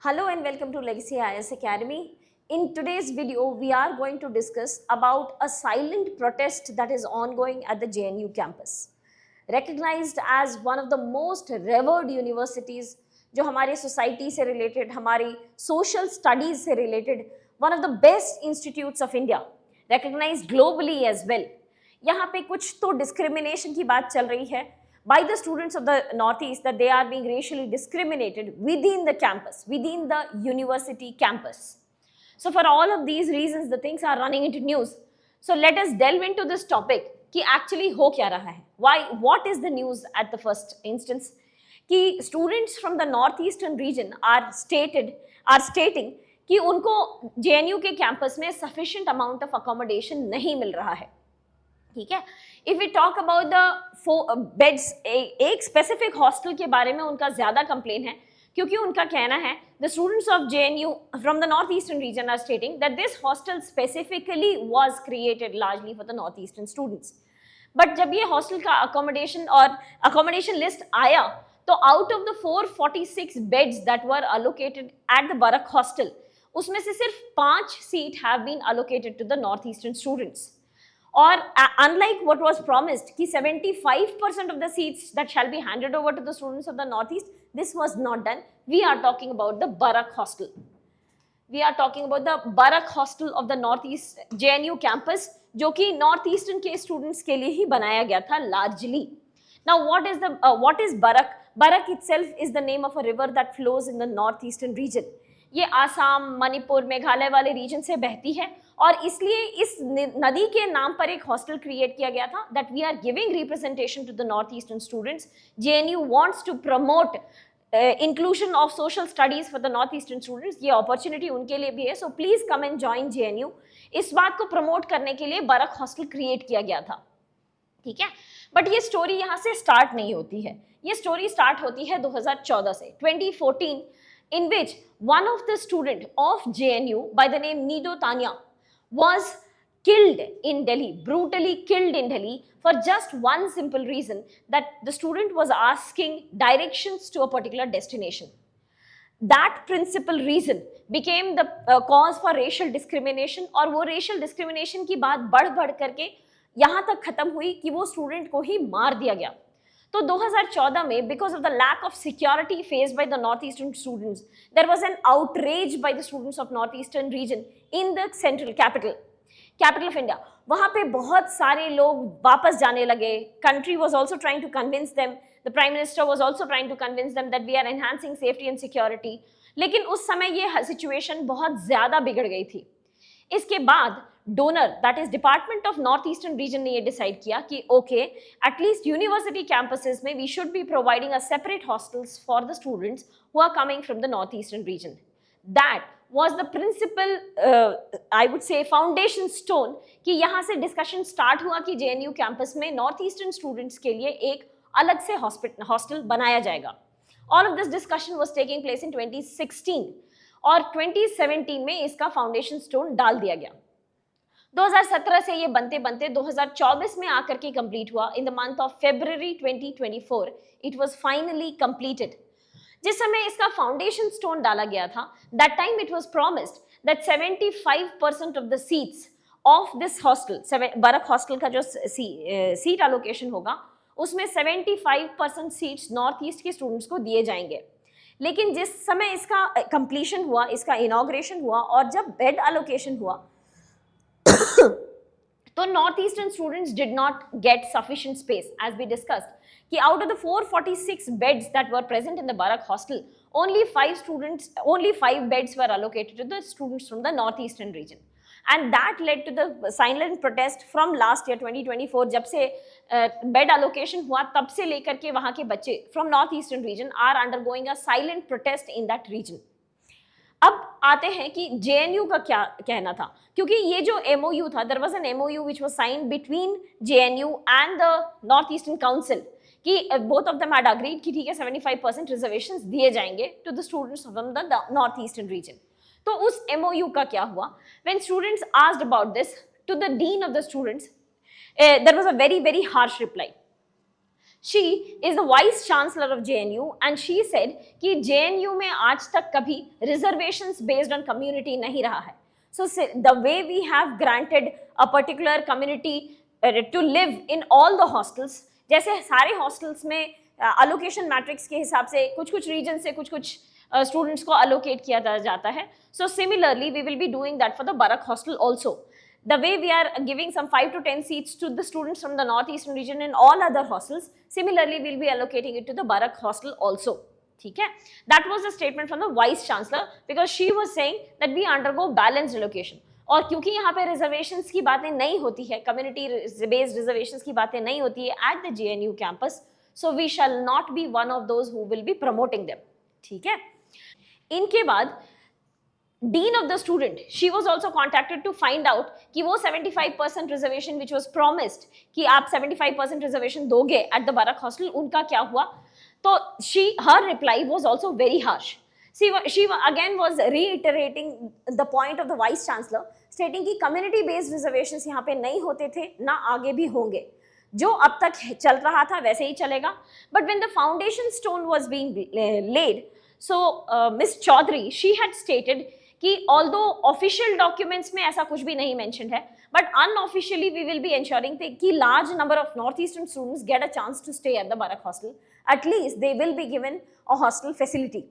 Hello and welcome to Legacy IS Academy. In today's video, we are going to discuss about a silent protest that is ongoing at the JNU campus. Recognized as one of the most revered universities, जो हमारे society से related, हमारी social studies से related, one of the best institutes of India, recognized globally as well. यहाँ पे कुछ तो discrimination की बात चल रही है by the students of the Northeast that they are being racially discriminated within the campus, within the university campus. So for all of these reasons, the things are running into news. So let us delve into this topic कि actually हो क्या रहा है. Why? What is the news at the first instance? कि students from the northeastern region are stating कि उनको JNU के campus में sufficient amount of accommodation नहीं मिल रहा है. ठीक है. If we talk about the beds, एक स्पेसिफिक हॉस्टल के बारे में उनका ज्यादा कंप्लेन है क्योंकि उनका कहना है the students of JNU from the north eastern region are stating that this hostel specifically was created largely for the north eastern students. But जब ये हॉस्टल का अकोमोडेशन लिस्ट आया तो out of the 446 beds that were allocated at the Barak hostel, उसमें से सिर्फ 5 seat have been allocated to the north eastern students. Or unlike what was promised कि 75% of the seats that shall be handed over to the students of the Northeast, this was not done. We are talking about the Barak hostel. We are talking about the Barak hostel of the Northeast JNU campus, जो कि Northeastern के students के लिए ही बनाया गया था largely. Now what is Barak? Barak itself is the name of a river that flows in the Northeastern region. ये आसाम, मणिपुर, मेघालय वाले रीजन से बहती है और इसलिए इस नदी के नाम पर एक हॉस्टल क्रिएट किया गया था that we are giving representation to the north eastern students. JNU wants to promote inclusion of social studies for the north eastern students. ये अपॉर्चुनिटी उनके लिए भी है, so please come and join JNU. इस बात को प्रमोट करने के लिए बरक हॉस्टल क्रिएट किया गया था. ठीक है. बट ये स्टोरी यहाँ से स्टार्ट नहीं होती है. ये स्टोरी स्टार्ट होती है 2014 से, 2014, in which one of the student of JNU by the name Nido Tanya was killed in Delhi, brutally killed in Delhi for just one simple reason that the student was asking directions to a particular destination. That principal reason became the cause for racial discrimination और वो racial discrimination की बात बढ़ करके यहाँ तक खत्म हुई कि वो student को ही मार दिया गया. तो 2014 में because of the lack of security faced by the northeastern students, there was an outrage by the students of northeastern region in the central capital of India. वहाँ पे बहुत सारे लोग वापस जाने लगे. Country was also trying to convince them, the Prime Minister was also trying to convince them that we are enhancing safety and security. लेकिन उस समय ये situation बहुत ज़्यादा बिगड़ गई थी. इसके बाद donor that is department of north eastern region ने ये डिसाइड किया कि ओके, एटलीस्ट यूनिवर्सिटी कैंपसेस में we should be providing a separate hostels for the students who are coming from the north eastern region. That was the principal I would say foundation stone कि यहाँ से discussion start हुआ कि JNU campus में north eastern students के लिए एक अलग से हॉस्टल बनाया जाएगा. All of this discussion was taking place in 2016 और 2017 में इसका फाउंडेशन स्टोन डाल दिया गया. 2017 से ये बनते बनते 2024 में आकर के कंप्लीट हुआ. In the month of February 2024 it was finally completed. जिस समय इसका फाउंडेशन स्टोन डाला गया था, that time it was promised that 75% of the seats of this hostel, Barak hostel का जो सीट एलोकेशन होगा उसमें 75% सीट्स नॉर्थ ईस्ट के स्टूडेंट्स को दिए जाएंगे. लेकिन जिस समय इसका कंप्लीशन हुआ, इसका इनॉग्रेशन हुआ और जब बेड एलोकेशन हुआ तो north eastern students did not get sufficient space. As we discussed कि out of the 446 beds that were present in the Barak hostel, only 5 beds were allocated to the students from the northeastern region. And that led to the silent protest from last year 2024. जब से bed allocation हुआ तब से लेकर के वहाँ के बच्चे from northeastern region are undergoing a silent protest in that region. अब आते हैं कि JNU का क्या कहना था, क्योंकि ये जो MOU था, there was an MOU which was signed between JNU and the Northeastern Council कि both of them had agreed कि ठीक है 75% reservations दिए जाएंगे to the students from the Northeastern region. तो उस MOU का क्या हुआ? When students asked about this to the dean of the students, there was a very harsh reply. She is the vice chancellor of JNU and she said कि JNU में आज तक कभी रिजर्वेशंस बेस्ड ऑन कम्युनिटी नहीं रहा है. So the way we have granted a particular community to live in all the hostels, जैसे सारे hostels में allocation matrix के हिसाब से कुछ region से कुछ students को allocate किया जाता है. So similarly we will be doing that for the Barak hostel also. The way we are giving some 5 to 10 seats to the students from the northeastern region in all other hostels, similarly we will be allocating it to the Barak hostel also. ठीक है, that was a statement from the vice chancellor because she was saying that we undergo balanced allocation. और क्योंकि यहाँ पे reservations की बातें नहीं होती है, कम्युनिटी बेस्ड रिजर्वेशंस की बातें नहीं होती है at the JNU campus, so we shall not be one of those who will be promoting them. ठीक है, इनके बाद Dean of the student, she was also contacted to find out कि वो 75% reservation which was promised कि आप 75% reservation दोगे at the Barak hostel, उनका क्या हुआ. तो her reply was also very harsh. She again was reiterating the point of the vice chancellor, stating कि community based reservations यहाँ पे नहीं होते थे, ना आगे भी होंगे, जो अब तक चल रहा था वैसे ही चलेगा. But when the foundation stone was being laid, so Miss Chaudhary, she had stated कि ऑल्दो ऑफिशियल डॉक्यूमेंट्स में ऐसा कुछ भी नहीं मेंशन्ड है, but unofficially we will be ensuring कि large number of north eastern students get a chance to stay at the Barak hostel, at least they will be given a hostel facility.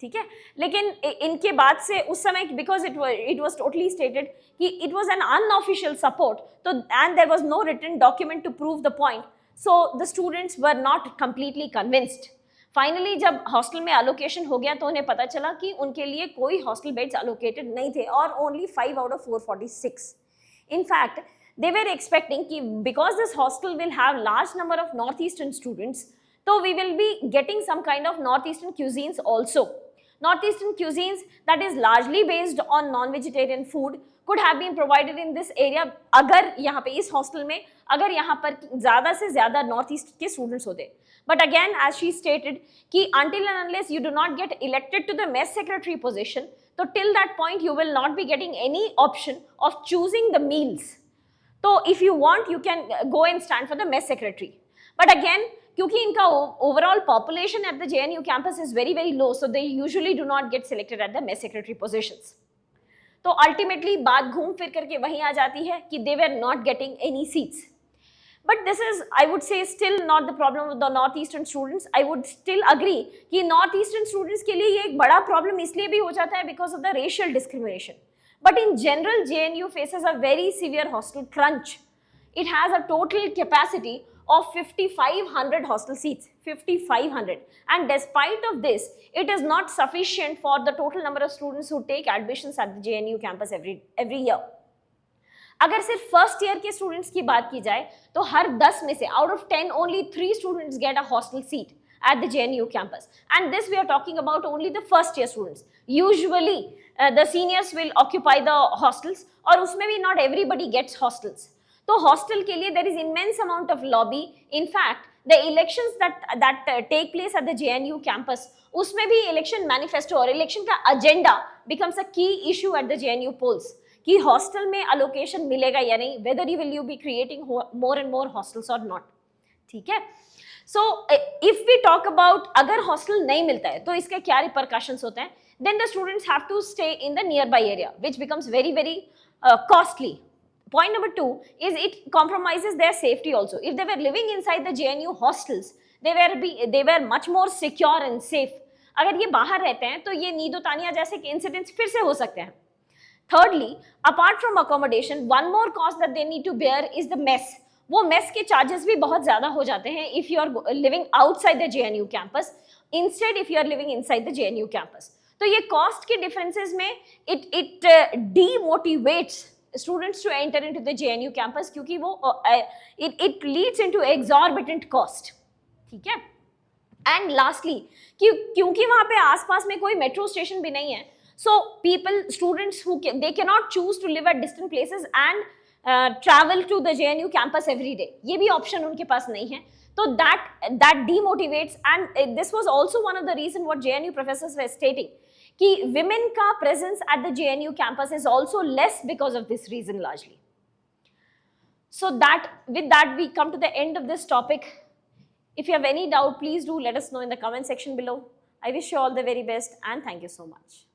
ठीक है, लेकिन इनके बाद से उस समय because it was totally stated कि it was an unofficial support, तो and there was no written document to prove the point, so the students were not completely convinced. Finally जब हॉस्टल में अलोकेशन हो गया तो उन्हें पता चला कि उनके लिए कोई हॉस्टल बेड्स अलोकेटेड नहीं थे और only 5 out of 446. In fact, they were expecting कि because this hostel will have large number of northeastern students, so we will be getting some kind of northeastern cuisines also. Northeastern cuisines that is largely based on non-vegetarian food could have been provided in this area अगर यहाँ पे इस hostel में अगर यहाँ पर ज़्यादा से ज़्यादा नॉर्थ ईस्ट के स्टूडेंट्स होते. But again, as she stated, कि until and unless you do not get elected to the mess secretary position, so till that point you will not be getting any option of choosing the meals. So if you want, you can go and stand for the mess secretary. But again, क्योंकि इनका overall population at the JNU campus is very low, so they usually do not get selected at the mess secretary positions. तो ultimately बात घूम फिर करके वहीं आ जाती है कि they were not getting any seats. But this is, I would say, still not the problem of the northeastern students. I would still agree कि northeastern students के लिए ये एक बड़ा problem इसलिए भी हो जाता है because of the racial discrimination. But in general, JNU faces a very severe hostel crunch. It has a total capacity of 5,500 hostel seats, 5,500. And despite of this, it is not sufficient for the total number of students who take admissions at the JNU campus every year. अगर सिर्फ first year के students की बात की जाए तो हर 10 में से out of 10 only 3 students get a hostel seat at the JNU campus, and this we are talking about only the first year students. Usually the seniors will occupy the hostels और उसमें भी not everybody gets hostels. तो hostel के लिए there is immense amount of lobby. In fact, the elections that take place at the JNU campus, उसमें भी election manifesto और election का agenda becomes a key issue at the JNU polls. कि hostel में allocation मिलेगा या नहीं, whether you will you be creating more and more hostels और नॉट. ठीक है, so if we talk about अगर हॉस्टल नहीं मिलता है तो इसके क्या रिपरकशंस होते हैं, then the students have to stay in the near by area which becomes very costly. Point number 2 is it compromises their safety also. If they were living inside the JNU hostels, they were much more secure and safe. अगर ये बाहर रहते हैं तो ये नीदो तानिया जैसे incidents फिर से हो सकते हैं. Thirdly, apart from accommodation, one more cost that they need to bear is the mess. वो mess के charges भी बहुत ज़्यादा हो जाते हैं if you are living outside the JNU campus instead if you are living inside the JNU campus. तो ये cost के differences में it demotivates students to enter into the JNU campus क्योंकि वो it leads into exorbitant cost. ठीक है, and lastly क्योंकि वहाँ पे आसपास में कोई metro station भी नहीं है, so students they cannot choose to live at distant places and travel to the JNU campus every day. ये भी option उनके पास नहीं है, तो that demotivates. And this was also one of the reason what JNU professors were stating कि women का presence at the JNU campus is also less because of this reason largely. So with that we come to the end of this topic. If you have any doubt, please do let us know in the comment section below. I wish you all the very best and thank you so much.